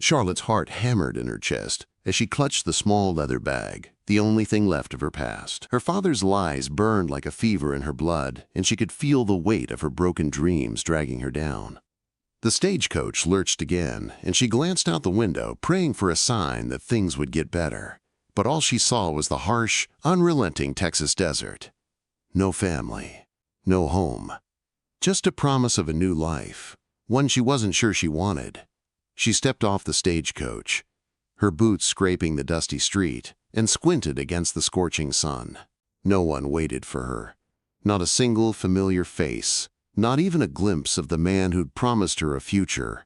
Charlotte's heart hammered in her chest as she clutched the small leather bag, the only thing left of her past. Her father's lies burned like a fever in her blood, and she could feel the weight of her broken dreams dragging her down. The stagecoach lurched again, and she glanced out the window, praying for a sign that things would get better. But all she saw was the harsh, unrelenting Texas desert. No family, no home. Just a promise of a new life, one she wasn't sure she wanted. She stepped off the stagecoach, her boots scraping the dusty street, and squinted against the scorching sun. No one waited for her. Not a single familiar face, not even a glimpse of the man who'd promised her a future.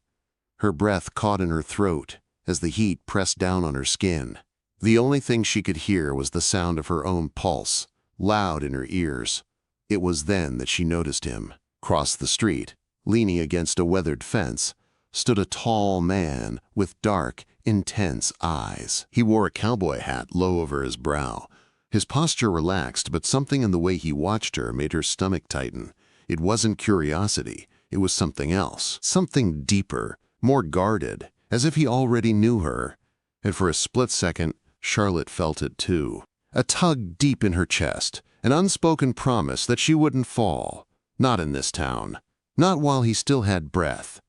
Her breath caught in her throat as the heat pressed down on her skin. The only thing she could hear was the sound of her own pulse, loud in her ears. It was then that she noticed him. Across the street, leaning against a weathered fence, stood a tall man with dark, intense eyes. He wore a cowboy hat low over his brow. His posture relaxed, but something in the way he watched her made her stomach tighten. It wasn't curiosity, it was something else. Something deeper, more guarded, as if he already knew her. And for a split second, Charlotte felt it too. A tug deep in her chest, an unspoken promise that she wouldn't fall. Not in this town. Not while he still had breath.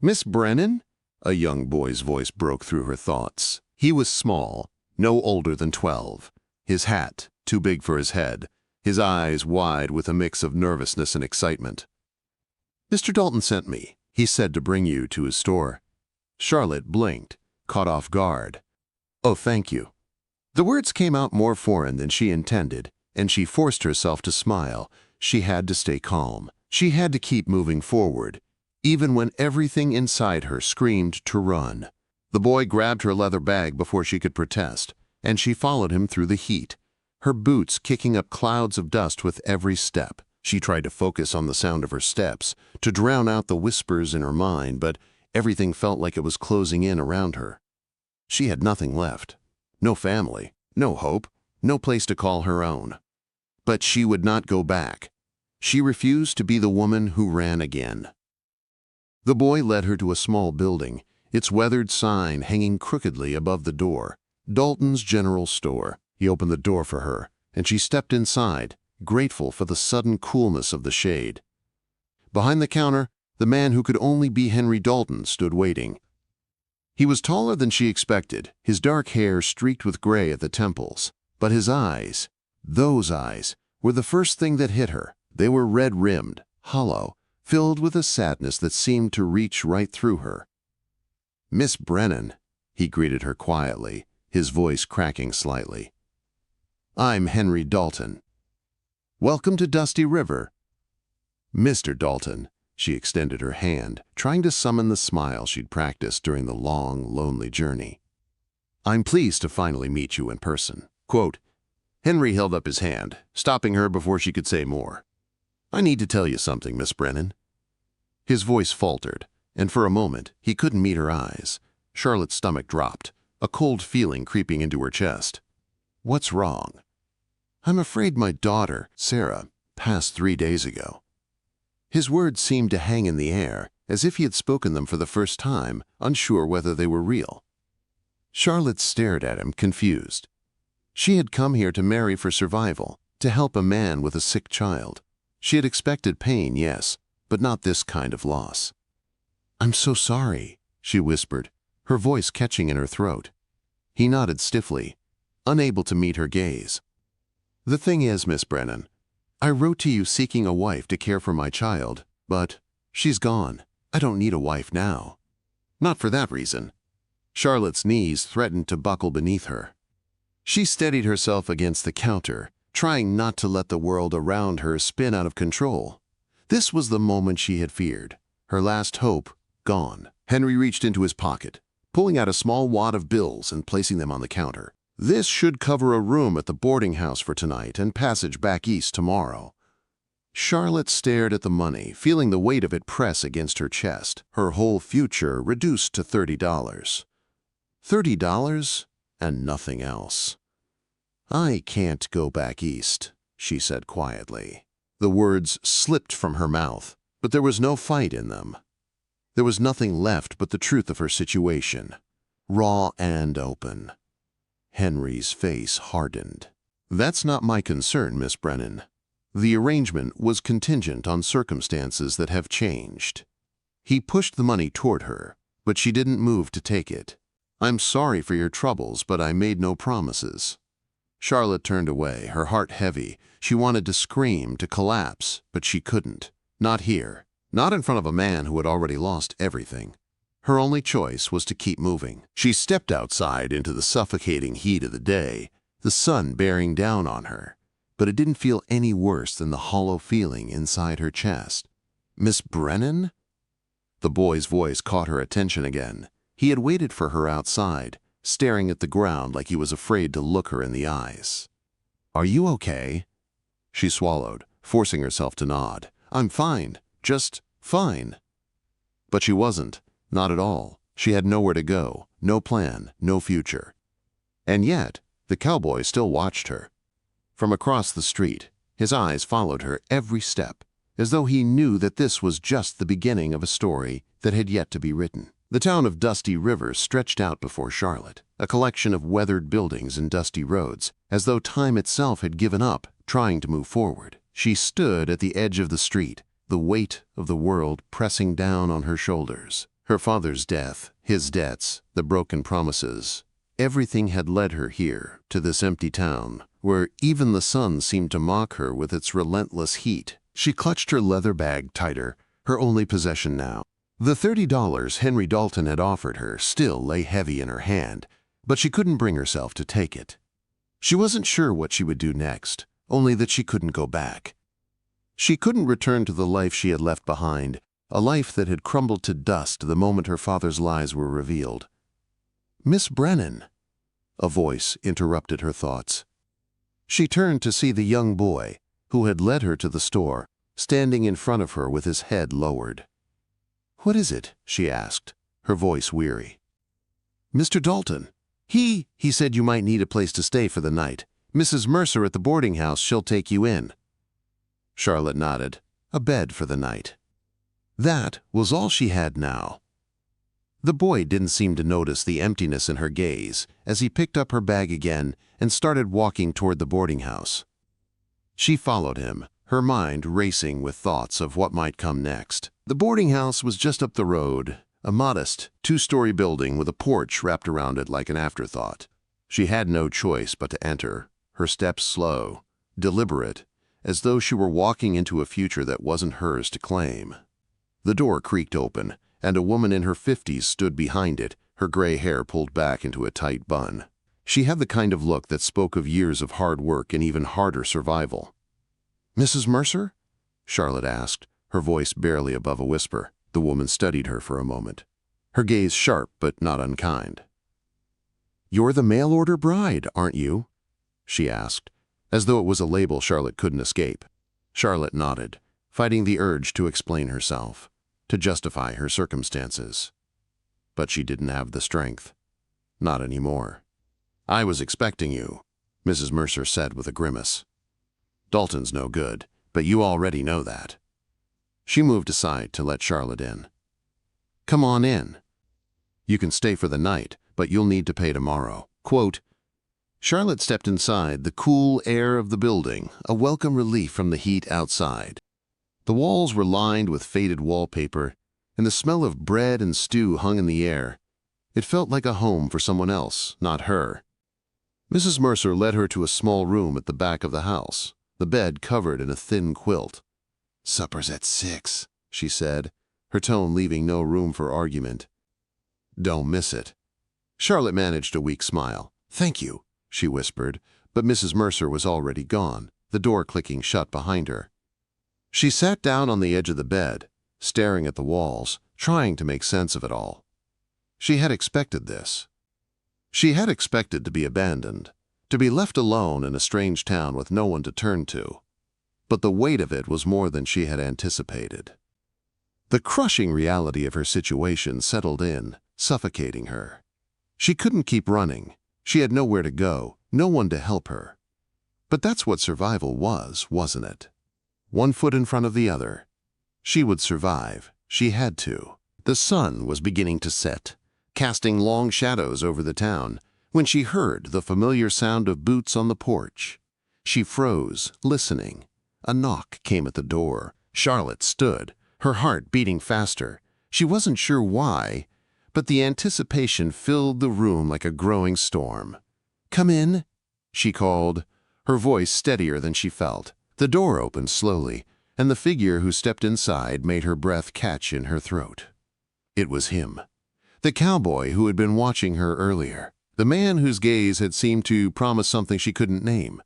"Miss Brennan?" A young boy's voice broke through her thoughts. He was small, no older than 12. His hat, too big for his head, his eyes wide with a mix of nervousness and excitement. "Mr. Dalton sent me," he said, "to bring you to his store." Charlotte blinked, caught off guard. "Oh, thank you." The words came out more foreign than she intended, and she forced herself to smile. She had to stay calm. She had to keep moving forward, even when everything inside her screamed to run. The boy grabbed her leather bag before she could protest, and she followed him through the heat, her boots kicking up clouds of dust with every step. She tried to focus on the sound of her steps, to drown out the whispers in her mind, but everything felt like it was closing in around her. She had nothing left. No family, no hope, no place to call her own. But she would not go back. She refused to be the woman who ran again. The boy led her to a small building, its weathered sign hanging crookedly above the door. Dalton's General Store. He opened the door for her, and she stepped inside, grateful for the sudden coolness of the shade. Behind the counter, the man who could only be Henry Dalton stood waiting. He was taller than she expected, his dark hair streaked with gray at the temples. But his eyes, those eyes, were the first thing that hit her. They were red-rimmed, hollow, filled with a sadness that seemed to reach right through her. "Miss Brennan," he greeted her quietly, his voice cracking slightly. "I'm Henry Dalton. Welcome to Dusty River." "Mr. Dalton," she extended her hand, trying to summon the smile she'd practiced during the long, lonely journey. "I'm pleased to finally meet you in person." Quote, Henry held up his hand, stopping her before she could say more. "I need to tell you something, Miss Brennan." His voice faltered, and for a moment he couldn't meet her eyes. Charlotte's stomach dropped, a cold feeling creeping into her chest. "What's wrong?" "I'm afraid my daughter, Sarah, passed 3 days ago." His words seemed to hang in the air, as if he had spoken them for the first time, unsure whether they were real. Charlotte stared at him, confused. She had come here to marry for survival, to help a man with a sick child. She had expected pain, yes, but not this kind of loss. "I'm so sorry," she whispered, her voice catching in her throat. He nodded stiffly, unable to meet her gaze. "The thing is, Miss Brennan, I wrote to you seeking a wife to care for my child, but she's gone. I don't need a wife now." "Not for that reason." Charlotte's knees threatened to buckle beneath her. She steadied herself against the counter, trying not to let the world around her spin out of control. This was the moment she had feared. Her last hope gone. Henry reached into his pocket, pulling out a small wad of bills and placing them on the counter. "This should cover a room at the boarding house for tonight and passage back east tomorrow." Charlotte stared at the money, feeling the weight of it press against her chest, her whole future reduced to $30. $30 and nothing else. "I can't go back east," she said quietly. The words slipped from her mouth, but there was no fight in them. There was nothing left but the truth of her situation, raw and open. Henry's face hardened. "That's not my concern, Miss Brennan. The arrangement was contingent on circumstances that have changed." He pushed the money toward her, but she didn't move to take it. "I'm sorry for your troubles, but I made no promises." Charlotte turned away, her heart heavy. She wanted to scream, to collapse, but she couldn't. Not here. Not in front of a man who had already lost everything. Her only choice was to keep moving. She stepped outside into the suffocating heat of the day, the sun bearing down on her, but it didn't feel any worse than the hollow feeling inside her chest. "Miss Brennan?" The boy's voice caught her attention again. He had waited for her outside, staring at the ground like he was afraid to look her in the eyes. "Are you okay?" She swallowed, forcing herself to nod. "I'm fine. Just fine." But she wasn't. Not at all. She had nowhere to go, no plan, no future. And yet, the cowboy still watched her. From across the street, his eyes followed her every step, as though he knew that this was just the beginning of a story that had yet to be written. The town of Dusty River stretched out before Charlotte, a collection of weathered buildings and dusty roads, as though time itself had given up, trying to move forward. She stood at the edge of the street, the weight of the world pressing down on her shoulders. Her father's death, his debts, the broken promises, everything had led her here, to this empty town, where even the sun seemed to mock her with its relentless heat. She clutched her leather bag tighter, her only possession now. The $30 Henry Dalton had offered her still lay heavy in her hand, but she couldn't bring herself to take it. She wasn't sure what she would do next, only that she couldn't go back. She couldn't return to the life she had left behind, a life that had crumbled to dust the moment her father's lies were revealed. "Miss Brennan," a voice interrupted her thoughts. She turned to see the young boy, who had led her to the store, standing in front of her with his head lowered. "What is it?" she asked, her voice weary. "Mr. Dalton. He said you might need a place to stay for the night. Mrs. Mercer at the boarding house, she'll take you in." Charlotte nodded. A bed for the night. That was all she had now. The boy didn't seem to notice the emptiness in her gaze as he picked up her bag again and started walking toward the boarding house. She followed him, her mind racing with thoughts of what might come next. The boarding house was just up the road, a modest, two-story building with a porch wrapped around it like an afterthought. She had no choice but to enter, her steps slow, deliberate, as though she were walking into a future that wasn't hers to claim. The door creaked open, and a woman in her 50s stood behind it, her gray hair pulled back into a tight bun. She had the kind of look that spoke of years of hard work and even harder survival. "Mrs. Mercer?" Charlotte asked, her voice barely above a whisper. The woman studied her for a moment, her gaze sharp but not unkind. "You're the mail-order bride, aren't you?" she asked, as though it was a label Charlotte couldn't escape. Charlotte nodded, fighting the urge to explain herself, to justify her circumstances. But she didn't have the strength. Not anymore. "I was expecting you," Mrs. Mercer said with a grimace. "Dalton's no good, but you already know that." She moved aside to let Charlotte in. "Come on in. You can stay for the night, but you'll need to pay tomorrow." Quote, Charlotte stepped inside, the cool air of the building, a welcome relief from the heat outside. The walls were lined with faded wallpaper, and the smell of bread and stew hung in the air. It felt like a home for someone else, not her. Mrs. Mercer led her to a small room at the back of the house, the bed covered in a thin quilt. "Supper's at 6, she said, her tone leaving no room for argument. "Don't miss it." Charlotte managed a weak smile. "Thank you," she whispered, but Mrs. Mercer was already gone, the door clicking shut behind her. She sat down on the edge of the bed, staring at the walls, trying to make sense of it all. She had expected this. She had expected to be abandoned, to be left alone in a strange town with no one to turn to. But the weight of it was more than she had anticipated. The crushing reality of her situation settled in, suffocating her. She couldn't keep running. She had nowhere to go, no one to help her. But that's what survival was, wasn't it? One foot in front of the other. She would survive. She had to. The sun was beginning to set, casting long shadows over the town, when she heard the familiar sound of boots on the porch. She froze, listening. A knock came at the door. Charlotte stood, her heart beating faster. She wasn't sure why, but the anticipation filled the room like a growing storm. "Come in," she called, her voice steadier than she felt. The door opened slowly, and the figure who stepped inside made her breath catch in her throat. It was him, the cowboy who had been watching her earlier, the man whose gaze had seemed to promise something she couldn't name.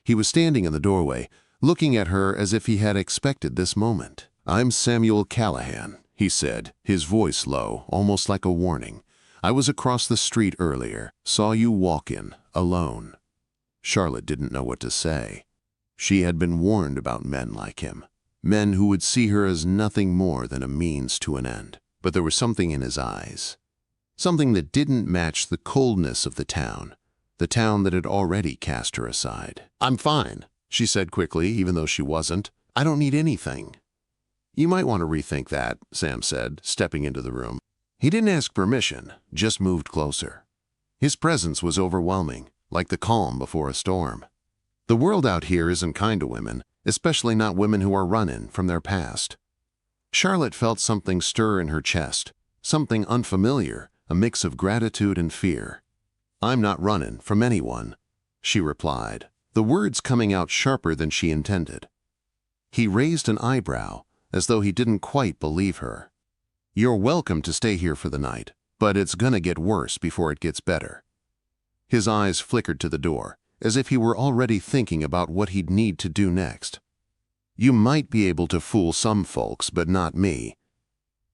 He was standing in the doorway, looking at her as if he had expected this moment. "I'm Samuel Callahan," he said, his voice low, almost like a warning. "I was across the street earlier, saw you walk in, alone." Charlotte didn't know what to say. She had been warned about men like him, men who would see her as nothing more than a means to an end. But there was something in his eyes, something that didn't match the coldness of the town that had already cast her aside. "I'm fine," she said quickly, even though she wasn't. "I don't need anything." "You might want to rethink that," Sam said, stepping into the room. He didn't ask permission, just moved closer. His presence was overwhelming, like the calm before a storm. The world out here isn't kind to women, especially not women who are running from their past. Charlotte felt something stir in her chest, something unfamiliar, a mix of gratitude and fear. "I'm not running from anyone," she replied, the words coming out sharper than she intended. He raised an eyebrow, as though he didn't quite believe her. "You're welcome to stay here for the night, but it's gonna get worse before it gets better." His eyes flickered to the door, as if he were already thinking about what he'd need to do next. "You might be able to fool some folks, but not me."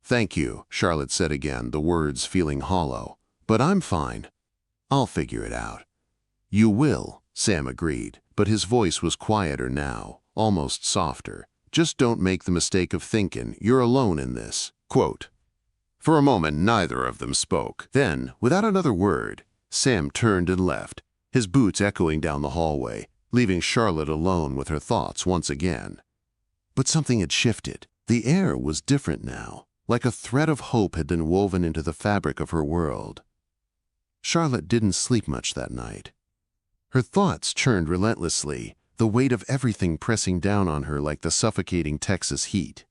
"Thank you," Charlotte said again, the words feeling hollow. "But I'm fine. I'll figure it out." "You will," Sam agreed, but his voice was quieter now, almost softer. "Just don't make the mistake of thinking you're alone in this." Quote. For a moment, neither of them spoke. Then, without another word, Sam turned and left, his boots echoing down the hallway, leaving Charlotte alone with her thoughts once again. But something had shifted. The air was different now, like a thread of hope had been woven into the fabric of her world. Charlotte didn't sleep much that night. Her thoughts churned relentlessly, the weight of everything pressing down on her like the suffocating Texas heat.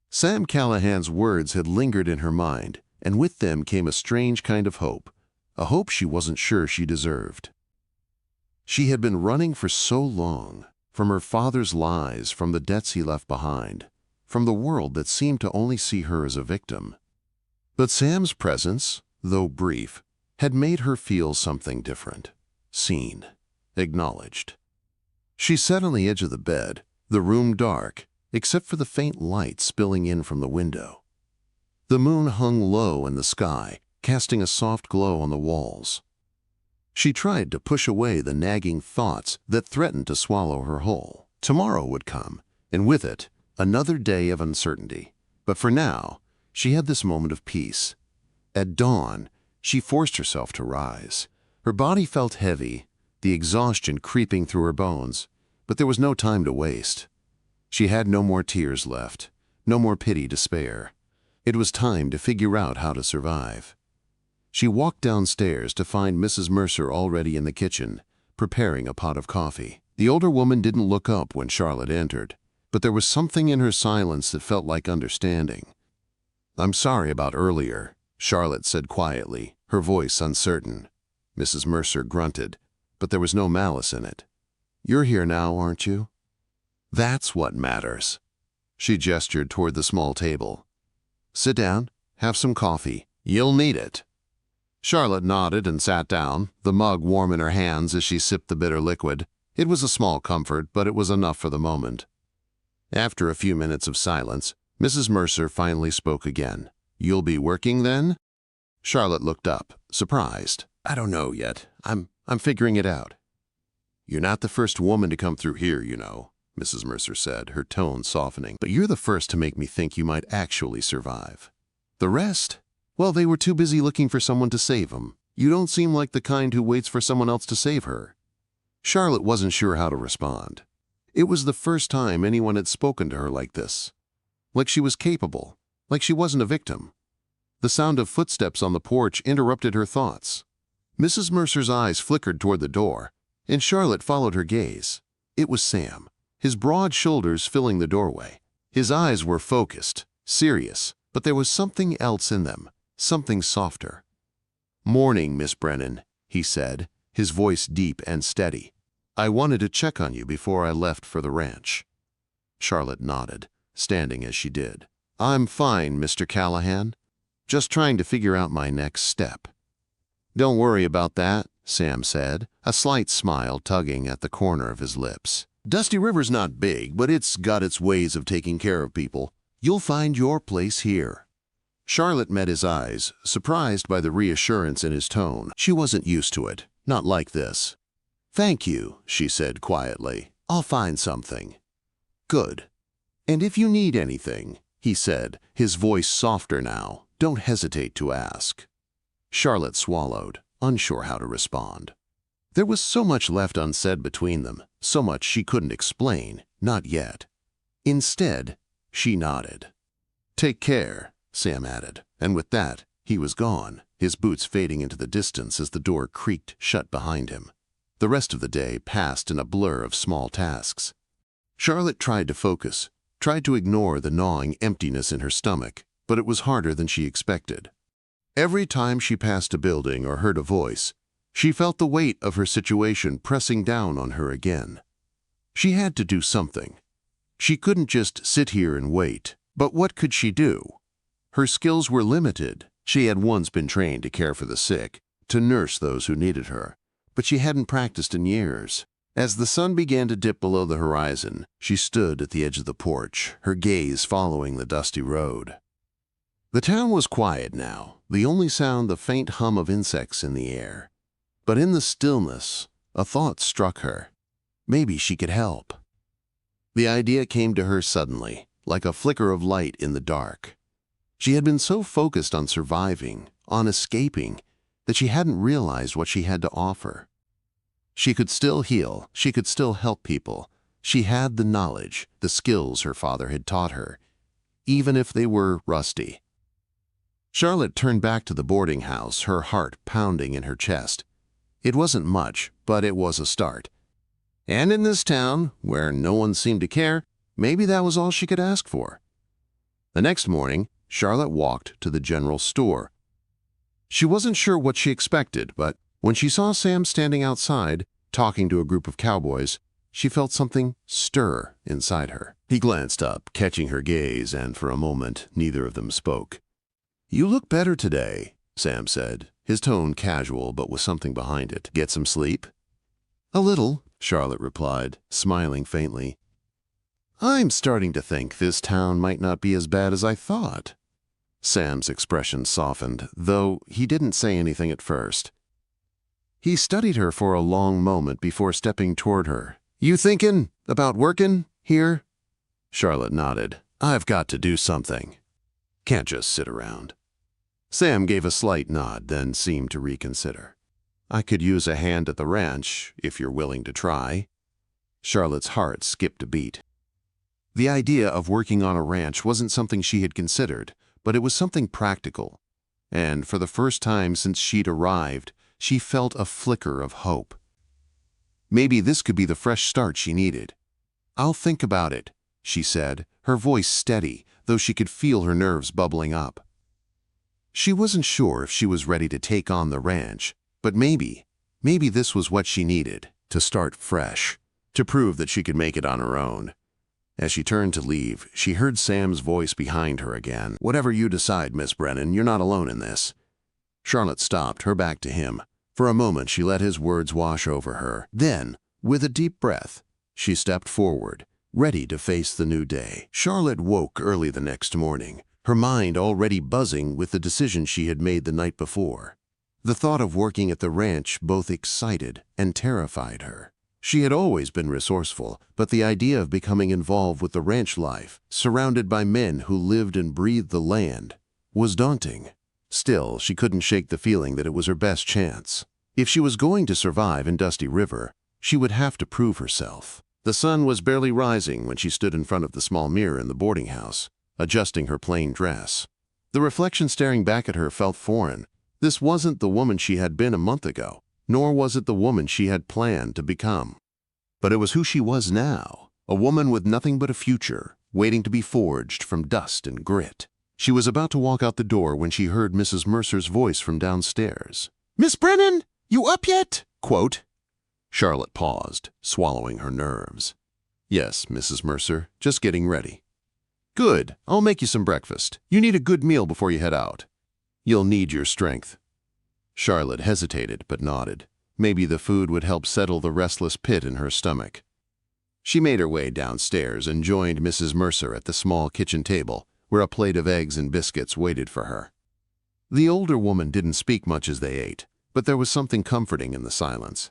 Sam Callahan's words had lingered in her mind, and with them came a strange kind of hope, a hope she wasn't sure she deserved. She had been running for so long, from her father's lies, from the debts he left behind, from the world that seemed to only see her as a victim. But Sam's presence, though brief, had made her feel something different, seen, acknowledged. She sat on the edge of the bed, the room dark, except for the faint light spilling in from the window. The moon hung low in the sky, casting a soft glow on the walls. She tried to push away the nagging thoughts that threatened to swallow her whole. Tomorrow would come, and with it, another day of uncertainty. But for now, she had this moment of peace. At dawn, she forced herself to rise. Her body felt heavy, the exhaustion creeping through her bones, but there was no time to waste. She had no more tears left, no more pity to spare. It was time to figure out how to survive. She walked downstairs to find Mrs. Mercer already in the kitchen, preparing a pot of coffee. The older woman didn't look up when Charlotte entered, but there was something in her silence that felt like understanding. "I'm sorry about earlier," Charlotte said quietly, her voice uncertain. Mrs. Mercer grunted, but there was no malice in it. "You're here now, aren't you? That's what matters." She gestured toward the small table. "Sit down, have some coffee. You'll need it." Charlotte nodded and sat down, the mug warm in her hands as she sipped the bitter liquid. It was a small comfort, but it was enough for the moment. After a few minutes of silence, Mrs. Mercer finally spoke again. "You'll be working then?" Charlotte looked up, surprised. "I don't know yet. I'm figuring it out." "You're not the first woman to come through here, you know," Mrs. Mercer said, her tone softening. "But you're the first to make me think you might actually survive. The rest? Well, they were too busy looking for someone to save them. You don't seem like the kind who waits for someone else to save her." Charlotte wasn't sure how to respond. It was the first time anyone had spoken to her like this. Like she was capable, like she wasn't a victim. The sound of footsteps on the porch interrupted her thoughts. Mrs. Mercer's eyes flickered toward the door, and Charlotte followed her gaze. It was Sam, his broad shoulders filling the doorway. His eyes were focused, serious, but there was something else in them, something softer. "Morning, Miss Brennan," he said, his voice deep and steady. "I wanted to check on you before I left for the ranch." Charlotte nodded, standing as she did. "I'm fine, Mr. Callahan. Just trying to figure out my next step." "Don't worry about that," Sam said, a slight smile tugging at the corner of his lips. "Dusty River's not big, but it's got its ways of taking care of people. You'll find your place here." Charlotte met his eyes, surprised by the reassurance in his tone. She wasn't used to it, not like this. "Thank you," she said quietly. "I'll find something." "Good. And if you need anything," he said, his voice softer now, "don't hesitate to ask." Charlotte swallowed, unsure how to respond. There was so much left unsaid between them, so much she couldn't explain, not yet. Instead, she nodded. "Take care," Sam added, and with that, he was gone, his boots fading into the distance as the door creaked shut behind him. The rest of the day passed in a blur of small tasks. Charlotte tried to focus, tried to ignore the gnawing emptiness in her stomach, but it was harder than she expected. Every time she passed a building or heard a voice, she felt the weight of her situation pressing down on her again. She had to do something. She couldn't just sit here and wait. But what could she do? Her skills were limited. She had once been trained to care for the sick, to nurse those who needed her, but she hadn't practiced in years. As the sun began to dip below the horizon, she stood at the edge of the porch, her gaze following the dusty road. The town was quiet now, the only sound the faint hum of insects in the air. But in the stillness, a thought struck her. Maybe she could help. The idea came to her suddenly, like a flicker of light in the dark. She had been so focused on surviving, on escaping, that she hadn't realized what she had to offer. She could still heal, she could still help people. She had the knowledge, the skills her father had taught her, even if they were rusty. Charlotte turned back to the boarding house, her heart pounding in her chest. It wasn't much, but it was a start. And in this town, where no one seemed to care, maybe that was all she could ask for. The next morning, Charlotte walked to the general store. She wasn't sure what she expected, but when she saw Sam standing outside, talking to a group of cowboys, she felt something stir inside her. He glanced up, catching her gaze, and for a moment, neither of them spoke. "You look better today," Sam said, his tone casual but with something behind it. "Get some sleep?" "A little," Charlotte replied, smiling faintly. "I'm starting to think this town might not be as bad as I thought." Sam's expression softened, though he didn't say anything at first. He studied her for a long moment before stepping toward her. "You thinking about working here?" Charlotte nodded. "I've got to do something. Can't just sit around." Sam gave a slight nod, then seemed to reconsider. "I could use a hand at the ranch, if you're willing to try." Charlotte's heart skipped a beat. The idea of working on a ranch wasn't something she had considered, but it was something practical. And for the first time since she'd arrived, she felt a flicker of hope. Maybe this could be the fresh start she needed. "I'll think about it," she said, her voice steady, though she could feel her nerves bubbling up. She wasn't sure if she was ready to take on the ranch, but maybe this was what she needed, to start fresh, to prove that she could make it on her own. As she turned to leave, she heard Sam's voice behind her again. "Whatever you decide, Miss Brennan, you're not alone in this." Charlotte stopped, her back to him. For a moment, she let his words wash over her. Then, with a deep breath, she stepped forward, ready to face the new day. Charlotte woke early the next morning, her mind already buzzing with the decision she had made the night before. The thought of working at the ranch both excited and terrified her. She had always been resourceful, but the idea of becoming involved with the ranch life, surrounded by men who lived and breathed the land, was daunting. Still, she couldn't shake the feeling that it was her best chance. If she was going to survive in Dusty River, she would have to prove herself. The sun was barely rising when she stood in front of the small mirror in the boarding house. adjusting her plain dress. The reflection staring back at her felt foreign. This wasn't the woman she had been a month ago, nor was it the woman she had planned to become. But it was who she was now, a woman with nothing but a future, waiting to be forged from dust and grit. She was about to walk out the door when she heard Mrs. Mercer's voice from downstairs. "Miss Brennan, you up yet?" Quote. Charlotte paused, swallowing her nerves. "Yes, Mrs. Mercer, just getting ready." "Good, I'll make you some breakfast. You need a good meal before you head out. You'll need your strength." Charlotte hesitated but nodded. Maybe the food would help settle the restless pit in her stomach. She made her way downstairs and joined Mrs. Mercer at the small kitchen table, where a plate of eggs and biscuits waited for her. The older woman didn't speak much as they ate, but there was something comforting in the silence.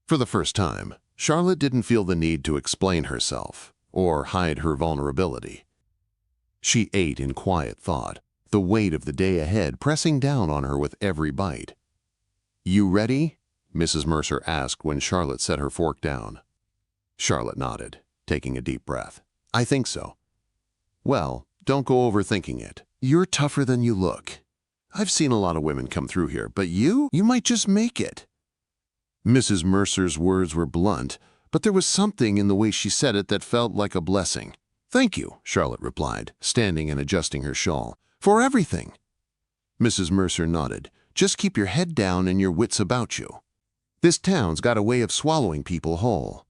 For the first time, Charlotte didn't feel the need to explain herself or hide her vulnerability. She ate in quiet thought, the weight of the day ahead pressing down on her with every bite. "You ready?" Mrs. Mercer asked when Charlotte set her fork down. Charlotte nodded, taking a deep breath. "I think so." "Well, don't go overthinking it. You're tougher than you look. I've seen a lot of women come through here, but you might just make it." Mrs. Mercer's words were blunt, but there was something in the way she said it that felt like a blessing. "Thank you," Charlotte replied, standing and adjusting her shawl. "For everything." Mrs. Mercer nodded. "Just keep your head down and your wits about you. This town's got a way of swallowing people whole."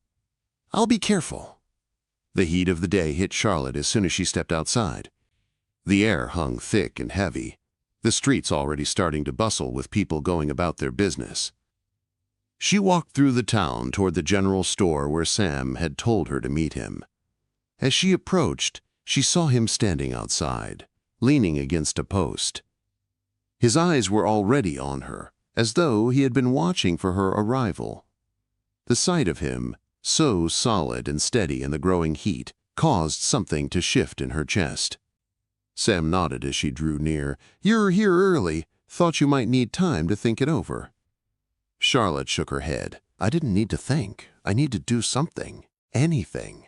"I'll be careful." The heat of the day hit Charlotte as soon as she stepped outside. The air hung thick and heavy, the streets already starting to bustle with people going about their business. She walked through the town toward the general store where Sam had told her to meet him. As she approached, she saw him standing outside, leaning against a post. His eyes were already on her, as though he had been watching for her arrival. The sight of him, so solid and steady in the growing heat, caused something to shift in her chest. Sam nodded as she drew near. "You're here early. Thought you might need time to think it over." Charlotte shook her head. "I didn't need to think. I need to do something. Anything."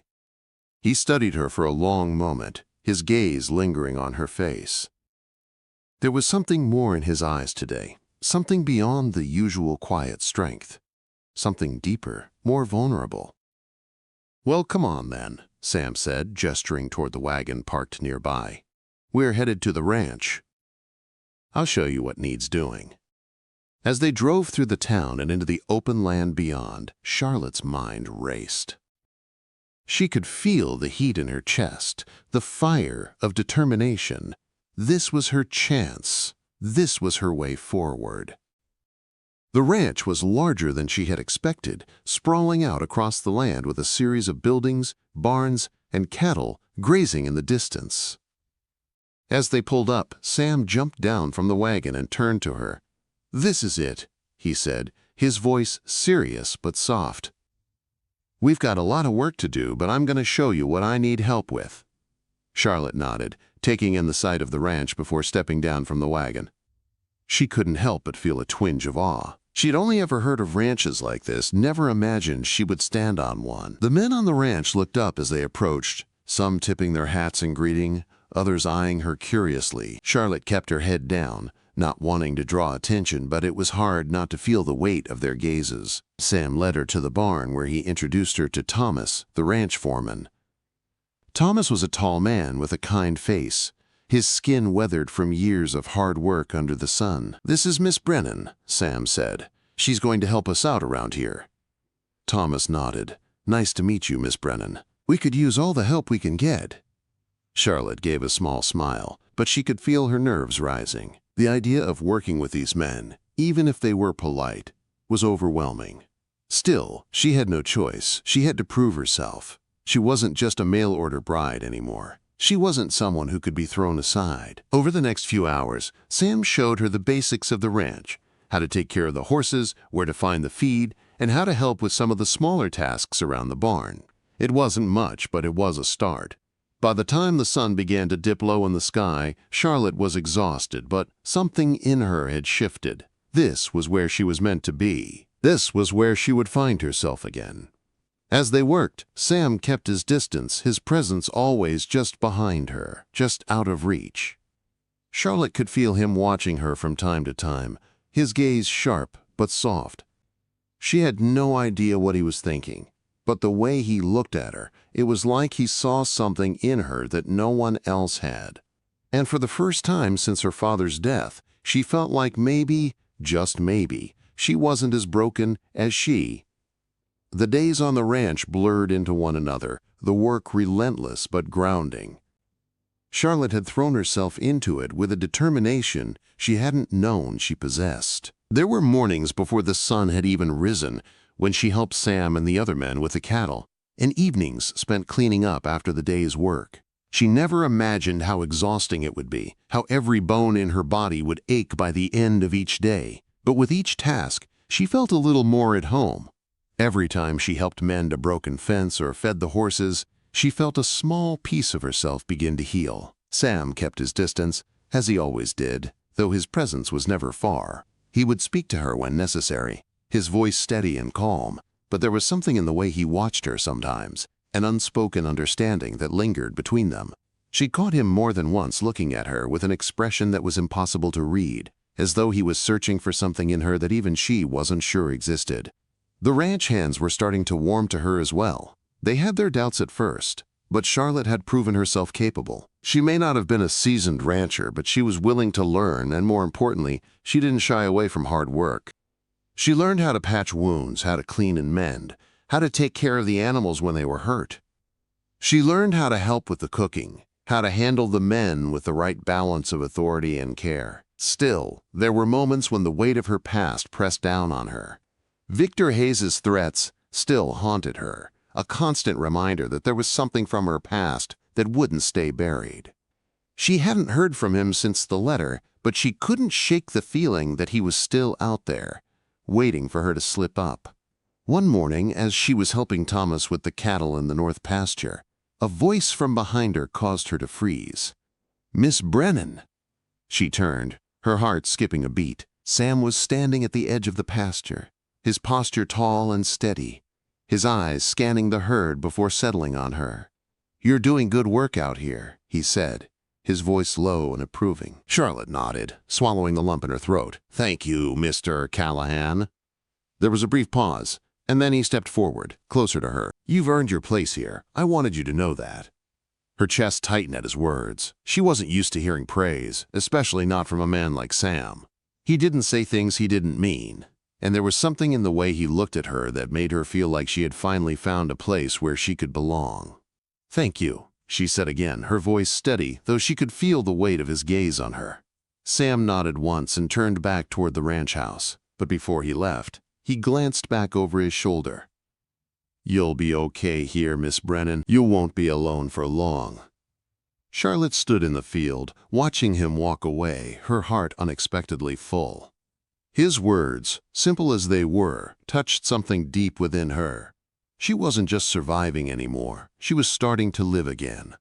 He studied her for a long moment, his gaze lingering on her face. There was something more in his eyes today, something beyond the usual quiet strength, something deeper, more vulnerable. "Well, come on then," Sam said, gesturing toward the wagon parked nearby. "We're headed to the ranch. I'll show you what needs doing." As they drove through the town and into the open land beyond, Charlotte's mind raced. She could feel the heat in her chest, the fire of determination. This was her chance. This was her way forward. The ranch was larger than she had expected, sprawling out across the land with a series of buildings, barns, and cattle grazing in the distance. As they pulled up, Sam jumped down from the wagon and turned to her. "This is it," he said, his voice serious but soft. "We've got a lot of work to do, but I'm going to show you what I need help with." Charlotte nodded, taking in the sight of the ranch before stepping down from the wagon. She couldn't help but feel a twinge of awe. She had only ever heard of ranches like this, never imagined she would stand on one. The men on the ranch looked up as they approached, some tipping their hats in greeting, others eyeing her curiously. Charlotte kept her head down, not wanting to draw attention, but it was hard not to feel the weight of their gazes. Sam led her to the barn where he introduced her to Thomas, the ranch foreman. Thomas was a tall man with a kind face, his skin weathered from years of hard work under the sun. "This is Miss Brennan," Sam said. "She's going to help us out around here." Thomas nodded. "Nice to meet you, Miss Brennan. We could use all the help we can get." Charlotte gave a small smile, but she could feel her nerves rising. The idea of working with these men, even if they were polite, was overwhelming. Still, she had no choice. She had to prove herself. She wasn't just a mail-order bride anymore. She wasn't someone who could be thrown aside. Over the next few hours, Sam showed her the basics of the ranch, how to take care of the horses, where to find the feed, and how to help with some of the smaller tasks around the barn. It wasn't much, but it was a start. By the time the sun began to dip low in the sky, Charlotte was exhausted, but something in her had shifted. This was where she was meant to be. This was where she would find herself again. As they worked, Sam kept his distance, his presence always just behind her, just out of reach. Charlotte could feel him watching her from time to time, his gaze sharp but soft. She had no idea what he was thinking, but the way he looked at her, it was like he saw something in her that no one else had. And for the first time since her father's death, she felt like maybe, just maybe, she wasn't as broken as she. The days on the ranch blurred into one another, the work relentless but grounding. Charlotte had thrown herself into it with a determination she hadn't known she possessed. There were mornings before the sun had even risen when she helped Sam and the other men with the cattle, and evenings spent cleaning up after the day's work. She never imagined how exhausting it would be, how every bone in her body would ache by the end of each day. But with each task, she felt a little more at home. Every time she helped mend a broken fence or fed the horses, she felt a small piece of herself begin to heal. Sam kept his distance, as he always did, though his presence was never far. He would speak to her when necessary, his voice steady and calm, but there was something in the way he watched her sometimes, an unspoken understanding that lingered between them. She caught him more than once looking at her with an expression that was impossible to read, as though he was searching for something in her that even she wasn't sure existed. The ranch hands were starting to warm to her as well. They had their doubts at first, but Charlotte had proven herself capable. She may not have been a seasoned rancher, but she was willing to learn, and more importantly, she didn't shy away from hard work. She learned how to patch wounds, how to clean and mend, how to take care of the animals when they were hurt. She learned how to help with the cooking, how to handle the men with the right balance of authority and care. Still, there were moments when the weight of her past pressed down on her. Victor Hayes's threats still haunted her, a constant reminder that there was something from her past that wouldn't stay buried. She hadn't heard from him since the letter, but she couldn't shake the feeling that he was still out there, waiting for her to slip up. One morning, as she was helping Thomas with the cattle in the north pasture, a voice from behind her caused her to freeze. "Miss Brennan!" She turned, her heart skipping a beat. Sam was standing at the edge of the pasture, his posture tall and steady, his eyes scanning the herd before settling on her. "You're doing good work out here," he said, his voice low and approving. Charlotte nodded, swallowing the lump in her throat. "Thank you, Mr. Callahan." There was a brief pause, and then he stepped forward, closer to her. "You've earned your place here. I wanted you to know that." Her chest tightened at his words. She wasn't used to hearing praise, especially not from a man like Sam. He didn't say things he didn't mean, and there was something in the way he looked at her that made her feel like she had finally found a place where she could belong. "Thank you," she said again, her voice steady, though she could feel the weight of his gaze on her. Sam nodded once and turned back toward the ranch house, but before he left, he glanced back over his shoulder. "You'll be okay here, Miss Brennan. You won't be alone for long." Charlotte stood in the field, watching him walk away, her heart unexpectedly full. His words, simple as they were, touched something deep within her. She wasn't just surviving anymore, she was starting to live again.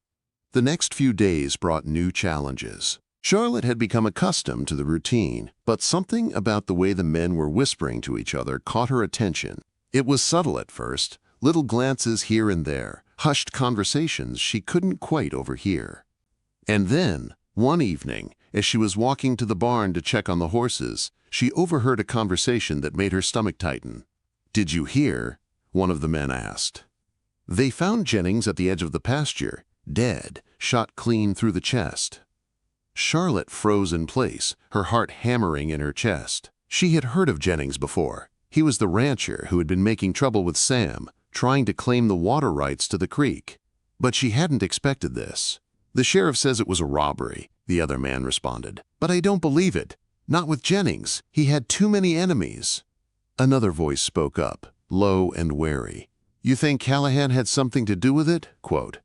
The next few days brought new challenges. Charlotte had become accustomed to the routine, but something about the way the men were whispering to each other caught her attention. It was subtle at first, little glances here and there, hushed conversations she couldn't quite overhear. And then, one evening, as she was walking to the barn to check on the horses, she overheard a conversation that made her stomach tighten. "Did you hear?" one of the men asked. "They found Jennings at the edge of the pasture, dead, shot clean through the chest." Charlotte froze in place, her heart hammering in her chest. She had heard of Jennings before. He was the rancher who had been making trouble with Sam, trying to claim the water rights to the creek. But she hadn't expected this. "The sheriff says it was a robbery," the other man responded. "But I don't believe it. Not with Jennings. He had too many enemies." Another voice spoke up, low and wary. "You think Callahan had something to do with it?" Quote.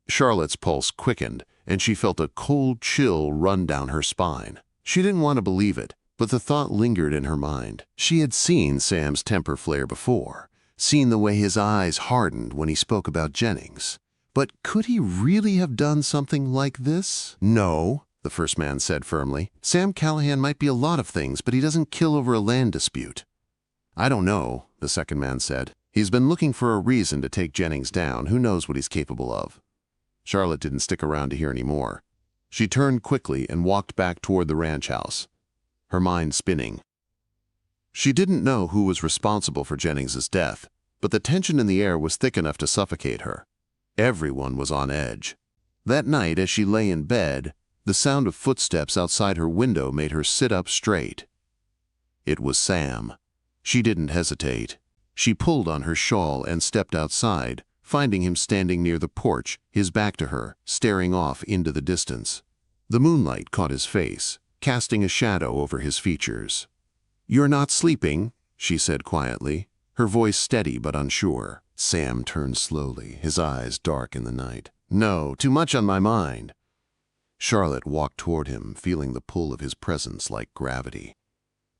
Charlotte's pulse quickened, and she felt a cold chill run down her spine. She didn't want to believe it, but the thought lingered in her mind. She had seen Sam's temper flare before, seen the way his eyes hardened when he spoke about Jennings. But could he really have done something like this? "No," the first man said firmly. "Sam Callahan might be a lot of things, but he doesn't kill over a land dispute." "I don't know," the second man said. He's been looking for a reason to take Jennings down. Who knows what he's capable of? Charlotte didn't stick around to hear any more. She turned quickly and walked back toward the ranch house, her mind spinning. She didn't know who was responsible for Jennings's death, but the tension in the air was thick enough to suffocate her. Everyone was on edge. That night, as she lay in bed, the sound of footsteps outside her window made her sit up straight. It was Sam. She didn't hesitate. She pulled on her shawl and stepped outside, finding him standing near the porch, his back to her, staring off into the distance. The moonlight caught his face, casting a shadow over his features. "You're not sleeping," she said quietly, her voice steady but unsure. Sam turned slowly, his eyes dark in the night. "No, too much on my mind." Charlotte walked toward him, feeling the pull of his presence like gravity.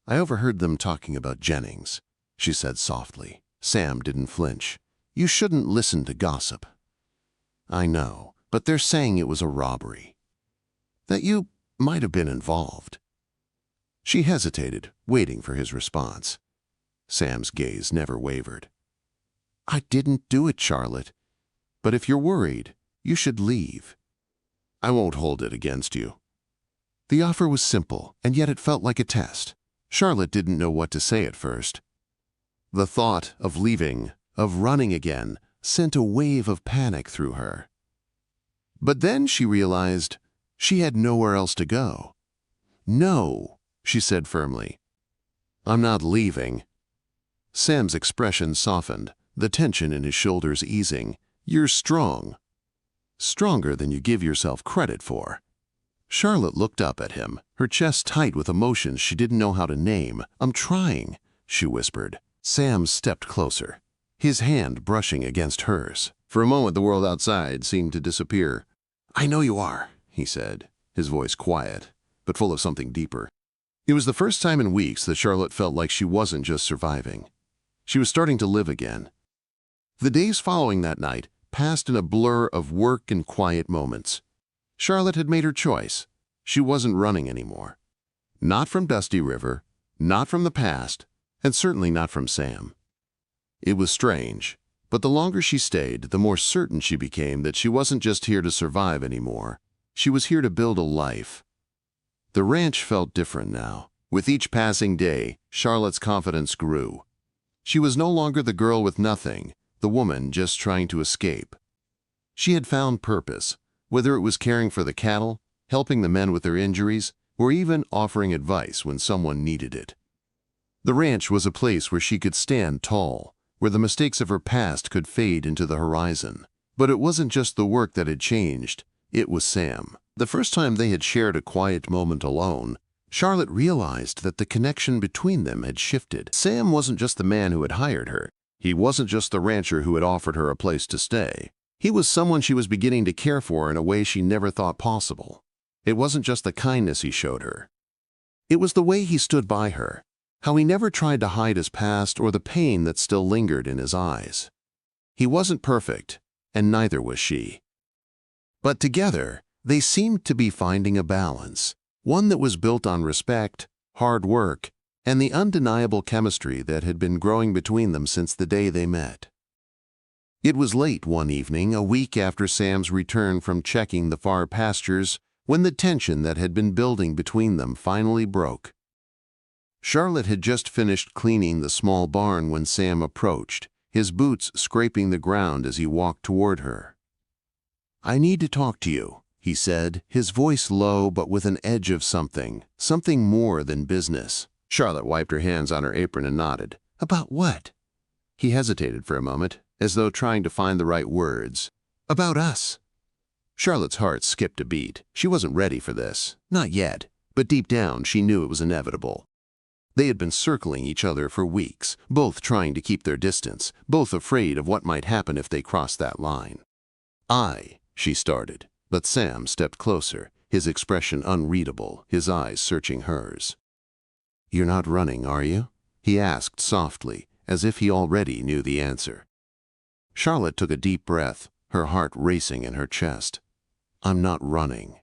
"I overheard them talking about Jennings," she said softly. Sam didn't flinch. "You shouldn't listen to gossip." "I know, but they're saying it was a robbery. That you might have been involved." She hesitated, waiting for his response. Sam's gaze never wavered. "I didn't do it, Charlotte. But if you're worried, you should leave. I won't hold it against you." The offer was simple, and yet it felt like a test. Charlotte didn't know what to say at first. The thought of leaving, of running again, sent a wave of panic through her. But then she realized she had nowhere else to go. "No," she said firmly. "I'm not leaving." Sam's expression softened, the tension in his shoulders easing. "You're strong. Stronger than you give yourself credit for." Charlotte looked up at him, her chest tight with emotions she didn't know how to name. "I'm trying," she whispered. Sam stepped closer, his hand brushing against hers. For a moment the world outside seemed to disappear. "I know you are," he said, his voice quiet, but full of something deeper. It was the first time in weeks that Charlotte felt like she wasn't just surviving. She was starting to live again. The days following that night passed in a blur of work and quiet moments. Charlotte had made her choice. She wasn't running anymore. Not from Dusty River, not from the past, and certainly not from Sam. It was strange, but the longer she stayed, the more certain she became that she wasn't just here to survive anymore. She was here to build a life. The ranch felt different now. With each passing day, Charlotte's confidence grew. She was no longer the girl with nothing, the woman just trying to escape. She had found purpose, whether it was caring for the cattle, helping the men with their injuries, or even offering advice when someone needed it. The ranch was a place where she could stand tall, where the mistakes of her past could fade into the horizon. But it wasn't just the work that had changed, it was Sam. The first time they had shared a quiet moment alone, Charlotte realized that the connection between them had shifted. Sam wasn't just the man who had hired her. He wasn't just the rancher who had offered her a place to stay. He was someone she was beginning to care for in a way she never thought possible. It wasn't just the kindness he showed her. It was the way he stood by her, how he never tried to hide his past or the pain that still lingered in his eyes. He wasn't perfect, and neither was she. But together, they seemed to be finding a balance, one that was built on respect, hard work, and the undeniable chemistry that had been growing between them since the day they met. It was late one evening, a week after Sam's return from checking the far pastures, when the tension that had been building between them finally broke. Charlotte had just finished cleaning the small barn when Sam approached, his boots scraping the ground as he walked toward her. "I need to talk to you," he said, his voice low but with an edge of something more than business. Charlotte wiped her hands on her apron and nodded. "About what?" He hesitated for a moment, as though trying to find the right words. "About us." Charlotte's heart skipped a beat. She wasn't ready for this. Not yet, but deep down she knew it was inevitable. They had been circling each other for weeks, both trying to keep their distance, both afraid of what might happen if they crossed that line. She started, but Sam stepped closer, his expression unreadable, his eyes searching hers. "You're not running, are you?" he asked softly, as if he already knew the answer. Charlotte took a deep breath, her heart racing in her chest. "I'm not running.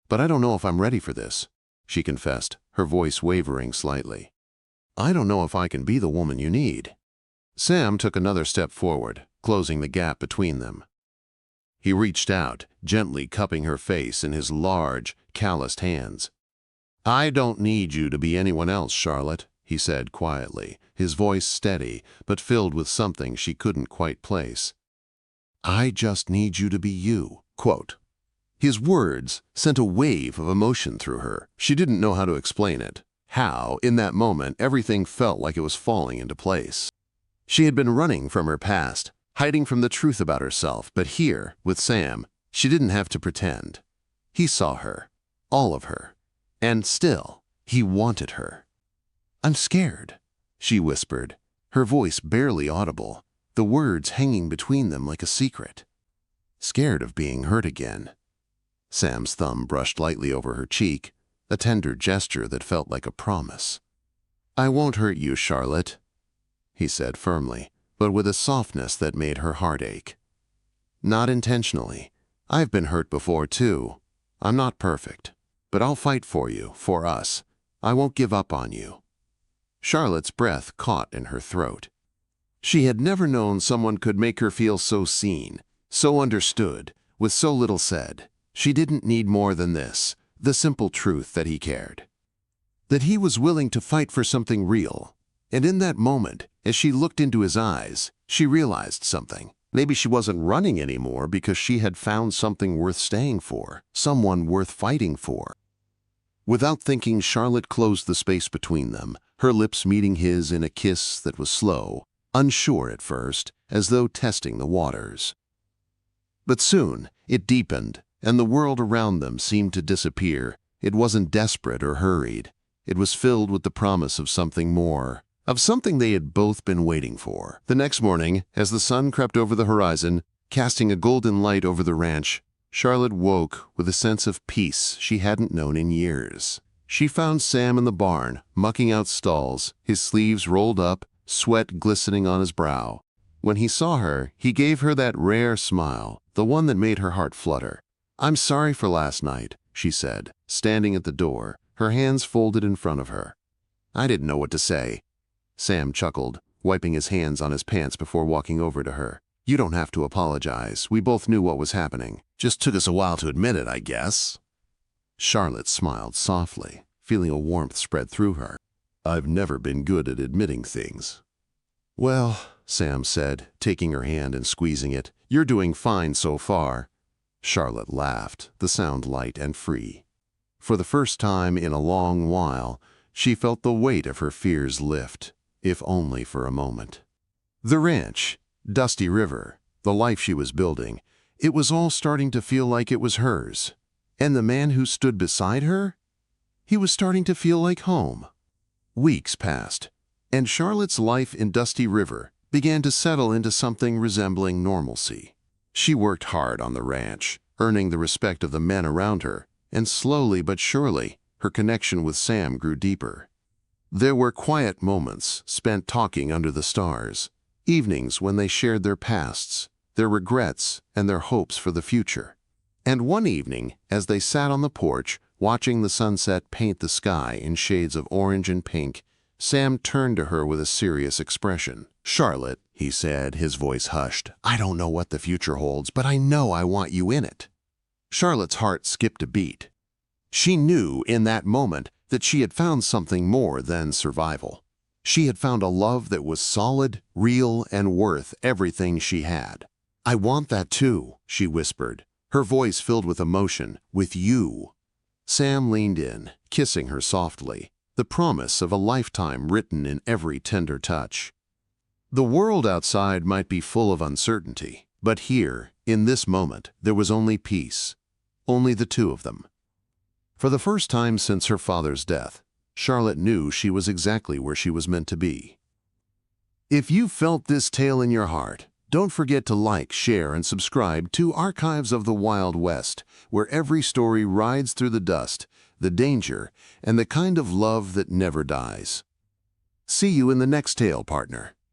But I don't know if I'm ready for this," she confessed, her voice wavering slightly. "I don't know if I can be the woman you need." Sam took another step forward, closing the gap between them. He reached out, gently cupping her face in his large, calloused hands. "I don't need you to be anyone else, Charlotte," he said quietly, his voice steady but filled with something she couldn't quite place. "I just need you to be you." Quote. His words sent a wave of emotion through her. She didn't know how to explain it. How, in that moment, everything felt like it was falling into place. She had been running from her past, hiding from the truth about herself, but here, with Sam, she didn't have to pretend. He saw her, all of her, and still, he wanted her. "I'm scared," she whispered, her voice barely audible, the words hanging between them like a secret. "Scared of being hurt again." Sam's thumb brushed lightly over her cheek, a tender gesture that felt like a promise. "I won't hurt you, Charlotte," he said firmly, but with a softness that made her heart ache. "Not intentionally. I've been hurt before, too. I'm not perfect, but I'll fight for you, for us. I won't give up on you." Charlotte's breath caught in her throat. She had never known someone could make her feel so seen, so understood, with so little said. She didn't need more than this, the simple truth that he cared. That he was willing to fight for something real. And in that moment, as she looked into his eyes, she realized something. Maybe she wasn't running anymore because she had found something worth staying for, someone worth fighting for. Without thinking, Charlotte closed the space between them, her lips meeting his in a kiss that was slow, unsure at first, as though testing the waters. But soon, it deepened, and the world around them seemed to disappear. It wasn't desperate or hurried. It was filled with the promise of something more, of something they had both been waiting for. The next morning, as the sun crept over the horizon, casting a golden light over the ranch, Charlotte woke with a sense of peace she hadn't known in years. She found Sam in the barn, mucking out stalls, his sleeves rolled up, sweat glistening on his brow. When he saw her, he gave her that rare smile, the one that made her heart flutter. "I'm sorry for last night," she said, standing at the door, her hands folded in front of her. "I didn't know what to say." Sam chuckled, wiping his hands on his pants before walking over to her. "You don't have to apologize. We both knew what was happening. Just took us a while to admit it, I guess." Charlotte smiled softly, feeling a warmth spread through her. "I've never been good at admitting things." "Well," Sam said, taking her hand and squeezing it, "you're doing fine so far." Charlotte laughed, the sound light and free. For the first time in a long while, she felt the weight of her fears lift, if only for a moment. The ranch, Dusty River, the life she was building, it was all starting to feel like it was hers. And the man who stood beside her? He was starting to feel like home. Weeks passed, and Charlotte's life in Dusty River began to settle into something resembling normalcy. She worked hard on the ranch, earning the respect of the men around her, and slowly but surely, her connection with Sam grew deeper. There were quiet moments spent talking under the stars, evenings when they shared their pasts, their regrets, and their hopes for the future. And one evening, as they sat on the porch, watching the sunset paint the sky in shades of orange and pink, Sam turned to her with a serious expression. "Charlotte," he said, his voice hushed, "I don't know what the future holds, but I know I want you in it." Charlotte's heart skipped a beat. She knew in that moment that she had found something more than survival. She had found a love that was solid, real, and worth everything she had. "I want that too," she whispered, her voice filled with emotion, "with you." Sam leaned in, kissing her softly, the promise of a lifetime written in every tender touch. The world outside might be full of uncertainty, but here, in this moment, there was only peace, only the two of them. For the first time since her father's death, Charlotte knew she was exactly where she was meant to be. If you felt this tale in your heart, don't forget to like, share, and subscribe to Archives of the Wild West, where every story rides through the dust, the danger, and the kind of love that never dies. See you in the next tale, partner.